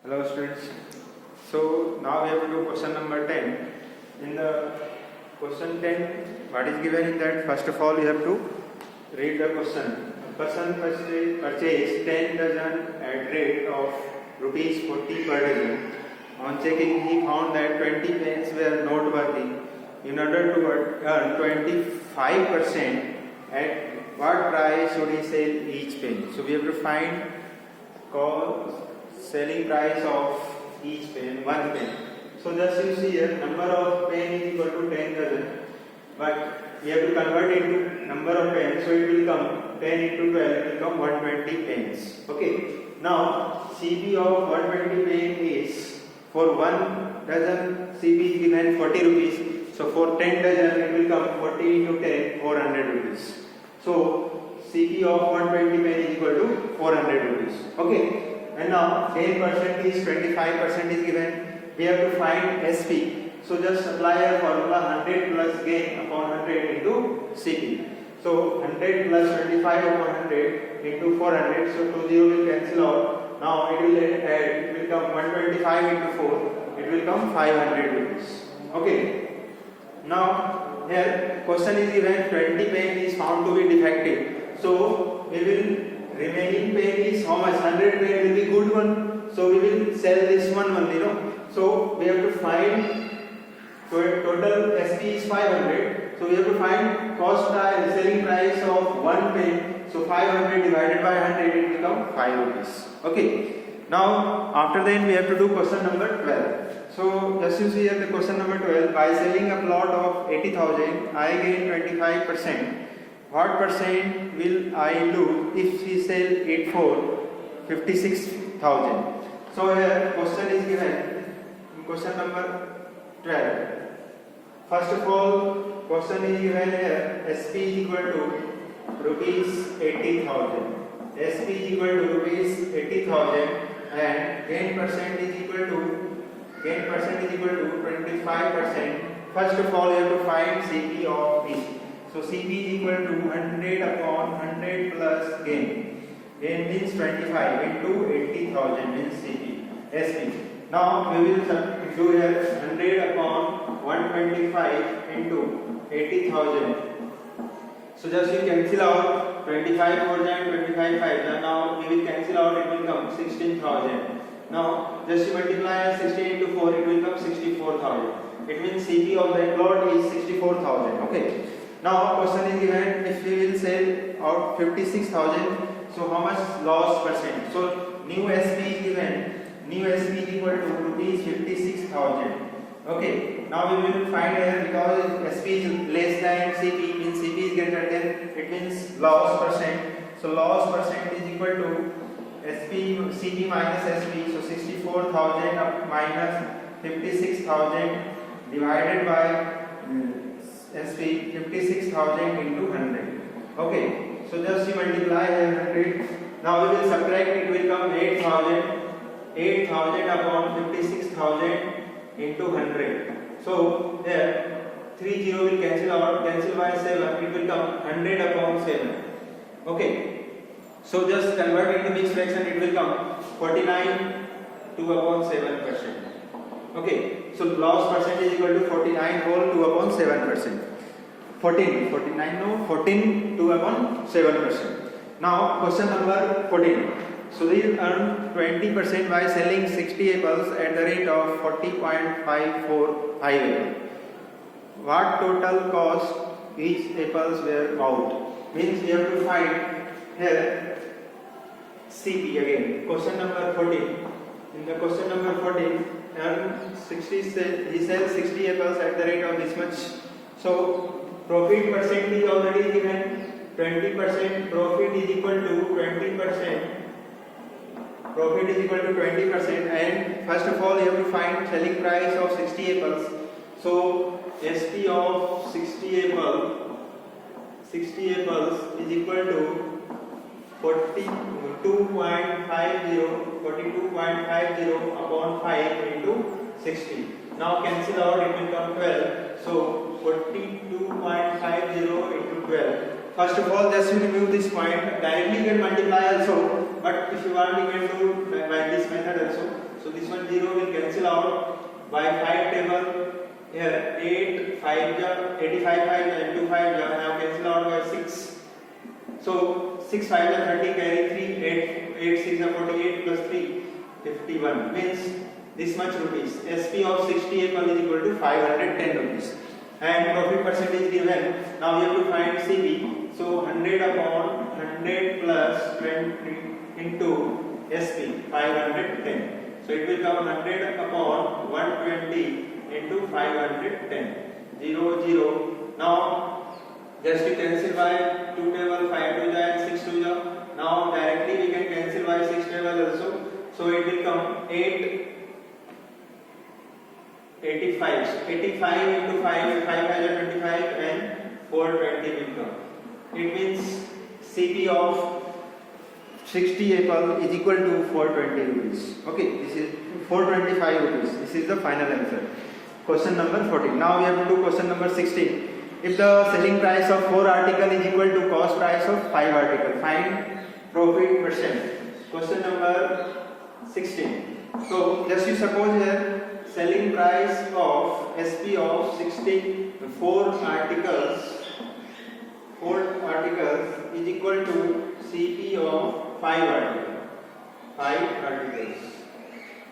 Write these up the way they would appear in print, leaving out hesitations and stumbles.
Hello students. So now we have to do question number 10. In the question 10, what is given in that? First of all, you have to read the question. A person purchased 10 dozen at rate of rupees 40 per dozen. On checking, he found that 20 pence were noteworthy. In order to earn 25%, at what price should he sell each pen? So we have to find selling price of each pen, one pen. So just you see here, number of pen is equal to 10 dozen, but we have to convert it into number of pens, so it will come 10 into 12, it will come 120 pens. Okay. Now CP of 120 pen is, for 1 dozen CP is given 40 rupees. So for 10 dozen it will come 40 into 10, 400 rupees. So CP of 120 pen is equal to 400 rupees. Okay. And now 10% is 25% is given. We have to find SP. So just apply a formula 100 plus gain upon 100 into CP. So 100 plus 25 upon 100 into 400. So 2 0 will cancel out. Now it will add. It will come 125 into 4. It will come 500 rupees. Okay. Now here question is given 20 pen is found to be defective. So we will remaining pen is how much? 100 pen will be good one. So we will sell this one only, no? So we have to find total SP is 500. So we have to find selling price of one pen. So 500 divided by 100 it will come 5 rupees. Okay. Now after that we have to do question number 12. So just you see here the question number 12. By selling a plot of 80,000, I gain 25%. What percent will I lose if we sell it for 56,000? So here question is given in question number 12. First of all, question is given here SP is equal to rupees 80,000. SP is equal to rupees 80,000 and gain percent is equal to 25%. First of all, you have to find CP of each. So CP is equal to 100 upon 100 plus gain. Gain means 25 into 80,000 means CP. SP. Now we will do here 100 upon 125 into 80,000. So just you cancel out 25 4 and 25 5. Now we will cancel out, it will come 16,000. Now just you multiply 16 into 4, it will come 64,000. It means CP of that plot is 64,000. Okay. Now question is given if we will sell out 56,000, so how much loss percent? So new SP is given. New SP is equal to rupees 56,000. Okay. Now we will find here, because SP is less than CP, means CP is greater than, it means loss percent. So loss percent is equal to CP minus SP. So 64,000 minus 56,000 divided by SP 56,000 into 100. Okay, so just you multiply 100. Now we will subtract, it will come 8,000 upon 56,000 into 100. So there 30 will cancel out, cancel by 7, it will come 100 upon 7. Okay, so just convert into mixed fraction, it will come 49 2 upon 7%. Okay, so loss percent is equal to 49 whole 2 upon 7%. 14 2 upon 7%. Now question number 14. So they earn 20% by selling 60 apples at the rate of 40.545. What total cost each apples were out? Means you have to find here CP again. Question number 14. In the question number 14, earn 60, he sells 60 apples at the rate of this much. So profit percent is already given. 20% profit is equal to 20%. Profit is equal to 20%, and first of all you have to find selling price of 60 apples. So SP of 60 apples is equal to 42.50 upon 5 into 60. Now cancel out, it will come 12. So 42.50 into 12. First of all, just you remove this point. Directly you can multiply also, but if you want, you can do by this method also. So this one 0 will cancel out by 5 table. Here 8 5 ja 85 5 and 2 5 ja now cancel out by 6. So 6 5 ja 30 carry 3 8 6 ja 48 plus 3 51 means this much rupees. SP of 60 apple is equal to 510 rupees. And profit percentage given. Now we have to find CP. So 100 upon 100 plus 20 into SP 510. So it will come 100 upon 120 into 510. 0 0. Now just to cancel by 2 table 5 to ja and 6 to ja. Now directly we can cancel by 6 table also. So it will come 8 85 into 5 5 5 is 25 and 420 will come. It means CP of 60 apple is equal to 420 rupees. Okay, this is 425 rupees. This is the final answer. Question number 14. Now we have to do question number 16. If the selling price of 4 article is equal to cost price of 5 article, find profit percent. Question number 16. So just you suppose here selling price of SP of 4 articles is equal to CP of 5 articles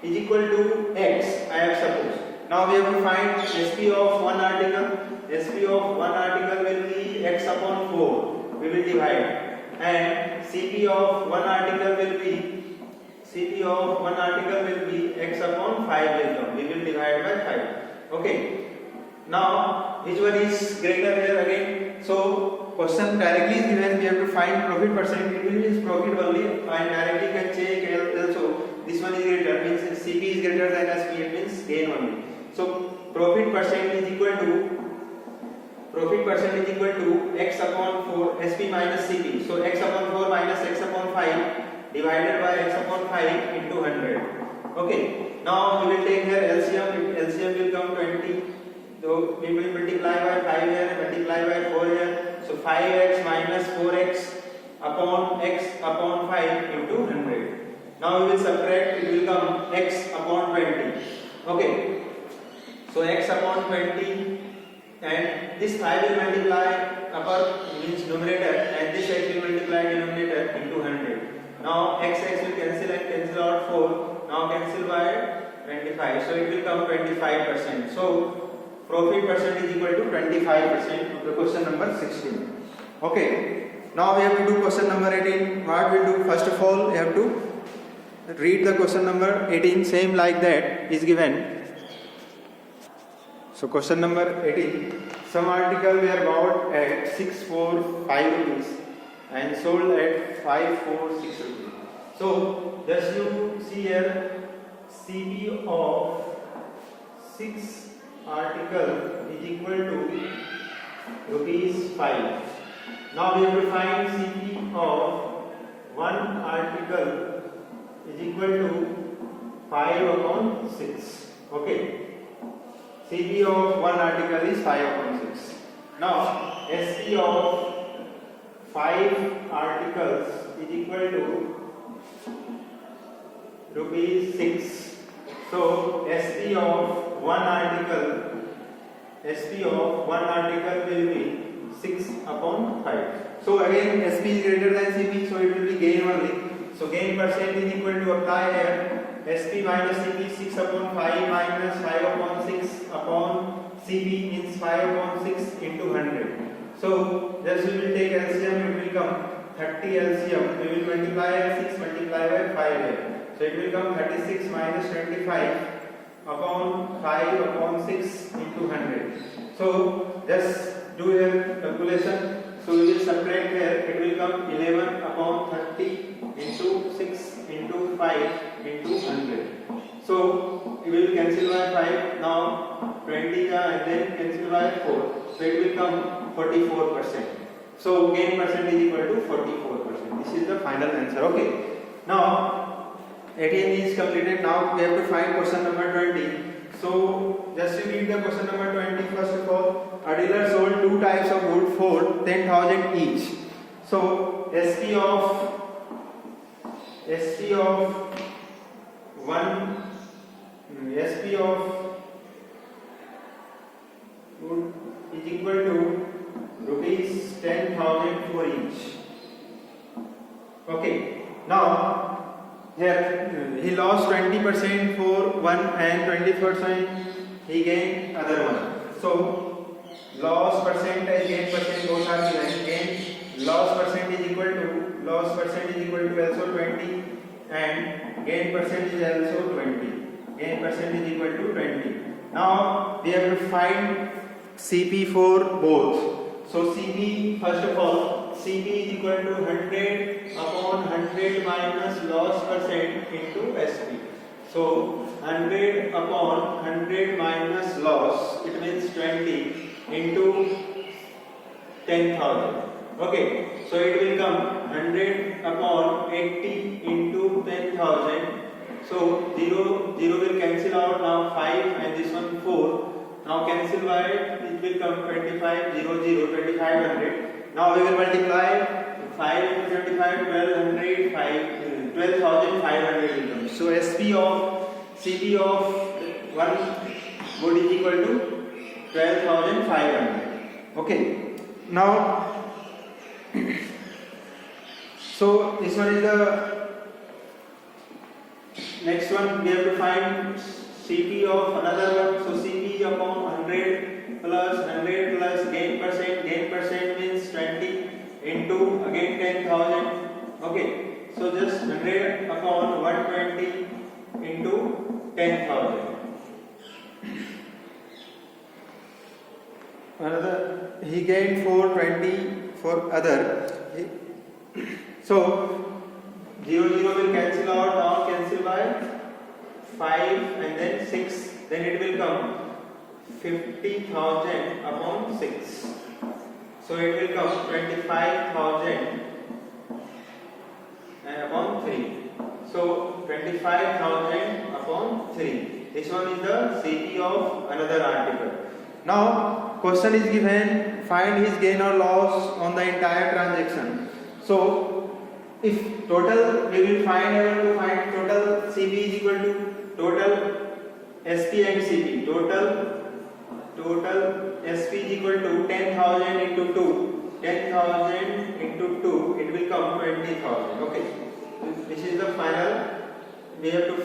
is equal to X, I have supposed. Now we have to find SP of 1 article. SP of 1 article will be X upon 4. We will divide. And CP of 1 article will be X upon 5 will come. We will divide by 5. Okay. Now which one is greater here again? So question directly is given. We have to find profit percent. It will be profit only. And directly can check also. This one is greater. Means CP is greater than SP. It means gain only. So profit percent is equal to X upon 4 SP minus CP. So X upon 4 minus X upon 5 divided by X upon 5 into 100. Okay. Now we will take here LCM. LCM will come 20. So we will multiply by 5 here, multiply by 4 here. So 5x minus 4x upon X upon 5 into 100. Now we will subtract. It will come X upon 20. Okay. So X upon 20 and this 5 will multiply upper means numerator and this X will multiply denominator into 100. Now X will cancel and cancel out 4. Now cancel by 25. So it will come 25%. So profit percent is equal to 25% of the question number 16. Okay. Now we have to do question number 18. What we will do? First of all, we have to read the question number 18. Same like that is given. So question number 18. Some article were bought at 645 rupees and sold at 546 rupees. So just you see here CP of 6 article is equal to rupees 5. Now we have to find CP of 1 article is equal to 5 upon 6. Okay. CP of 1 article is 5 upon 6. Now SP of 5 articles is equal to rupees 6. So SP of 1 article will be 6 upon 5. So again SP is greater than CP, so it will be gain only. So gain percent is equal to apply here. SP minus CP 6 upon 5 minus 5 upon 6 upon CP means 5 upon 6 into 100. So just we will take LCM, it will come 30 LCM. We will multiply 6 multiply by 5 here. So it will come 36 minus 25 upon 5 upon 6 into 100. So just do your calculation. So we will subtract here. It will come 11 upon 30 into 6 into 5 into 100. So we will cancel by 5. Now 20 and then cancel by 4. So it will come 44%. So gain percent is equal to 44%. This is the final answer. Okay. Now 18 is completed. Now we have to find question number 20. So just to read the question number 20 first of all. A dealer sold 2 types of wood for 10,000 each. So SP of 1 SP of wood is equal to rupees 10,000 for each. Okay, now here he lost 20% for one and 20% he gained other one. So loss percentage, gain percent both are given. Gain loss percent is equal to also 20 and gain percent is also 20. Gain percent is equal to 20. Now we have to find CP for both. So CP, first of all, CP is equal to 100 upon 100 minus loss percent into SP. So 100 upon 100 minus loss, it means 20 into 10,000. Okay, so it will come 100 upon 80 into 10,000. So 0 will cancel out, now 5 and this one 4. Now cancel by it will come 25, 0, 0, 2500. Now we will multiply 5 into 25, 1200, 12,500 will come. So CP of one wood is equal to 12,500. Okay. Now, so this one is the next one. We have to find CP of another one. So CP upon 100 plus gain percent means 20 into again 10,000. Okay, so just 100 upon 120 into 10,000. Another, he gained 420 for other. So 0 will cancel out, now cancel by 5 and then 6, then it will come 50,000 upon 6. So it will come 25,000 and upon 3. So 25,000 upon 3. This one is the CP of another article. Now question is given, find his gain or loss on the entire transaction. So if total, we will able to find total CP is equal to total SP and CP. Total SP is equal to 10,000 into 2. 10,000 into 2, it will come 20,000. Okay. This is the final. We have to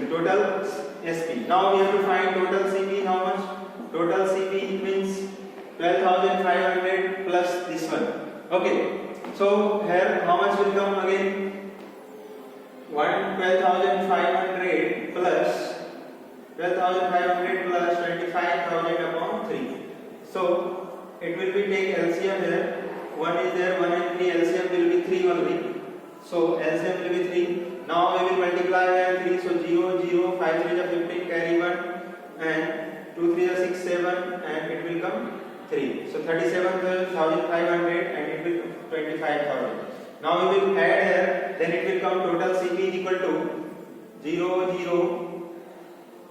total SP. Now we have to find total CP. How much? Total CP means 12,500 plus this one. Okay. So here how much will come again? 12,500 plus 25,000 upon 3. So it will be take LCM here. 1 is there, 1 and 3. LCM will be 3 only. So LCM will be 3. Now we will multiply by 3. So 0, 0, 5 3 is 15, carry 1, and 2 3 is 6, 7, and it will come 3. So 37,500 and it will come 25,000. Now we will add here, then it will come total CP is equal to 0, 0,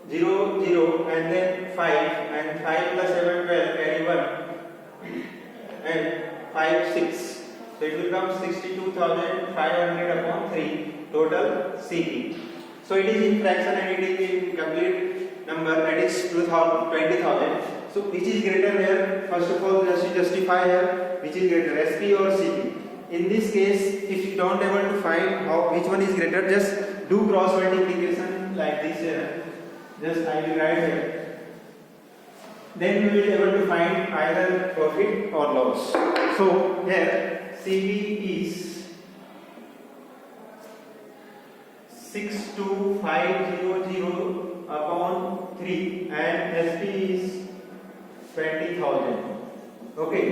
0, 0, and then 5, and 5 plus 7, 12, carry 1, and 5, 6. So it will come 62,500 upon 3 total CP. So it is in fraction and it is in complete number, that is 20,000. So which is greater here? First of all, just to justify here, which is greater, SP or CP? In this case, if you don't able to find which one is greater, just do cross multiplication like this here. Just I will write here. Then we will be able to find either profit or loss. So here CP is 62,500 upon 3 and SP is 20,000. Okay,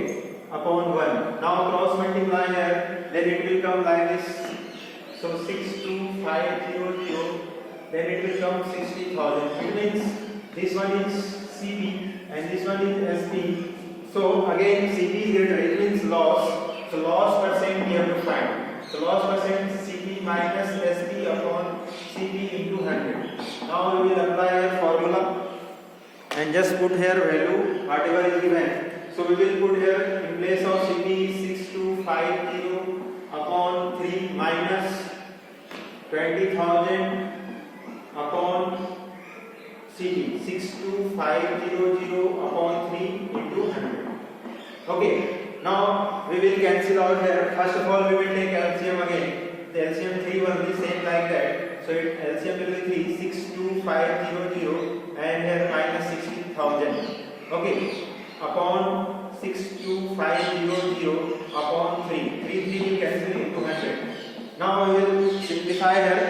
upon 1. Now cross multiply here, then it will come like this. So 62,500, then it will come 60,000. It means this one is CP and this one is SP. So again CP is greater, it means loss. So loss percent we have to find. So loss percent CP minus SP upon CP into 100. Now we will apply a formula and just put here value whatever is given. So we will put here in place of CP 6250 upon 3 minus 20,000 upon CT 62500 upon 3 into 100. Okay, now we will cancel out here. First of all, we will take LCM again. The LCM 3 will be same like that. So LCM will be 3 62500 and here minus 60,000. Okay, upon 62500 upon 3. 3 will cancel into 100. Now we will simplify here.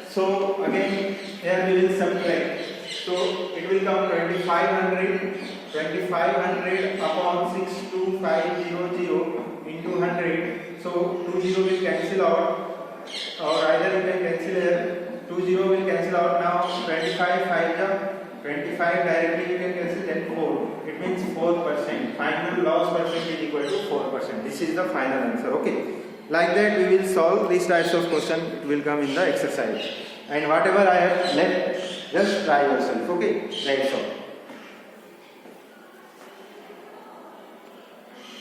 So again here we will subtract. So it will come 2500 upon 62500 into 100. So 20 will cancel out, or either you can cancel here. 20 will cancel out. Now 25 25 directly you can cancel, then 4. It means 4%. Final loss percentage equal to 4%. This is the final answer. Okay. Like that we will solve these types of question. It will come in the exercise. And whatever I have left, just try yourself. Okay. That's all.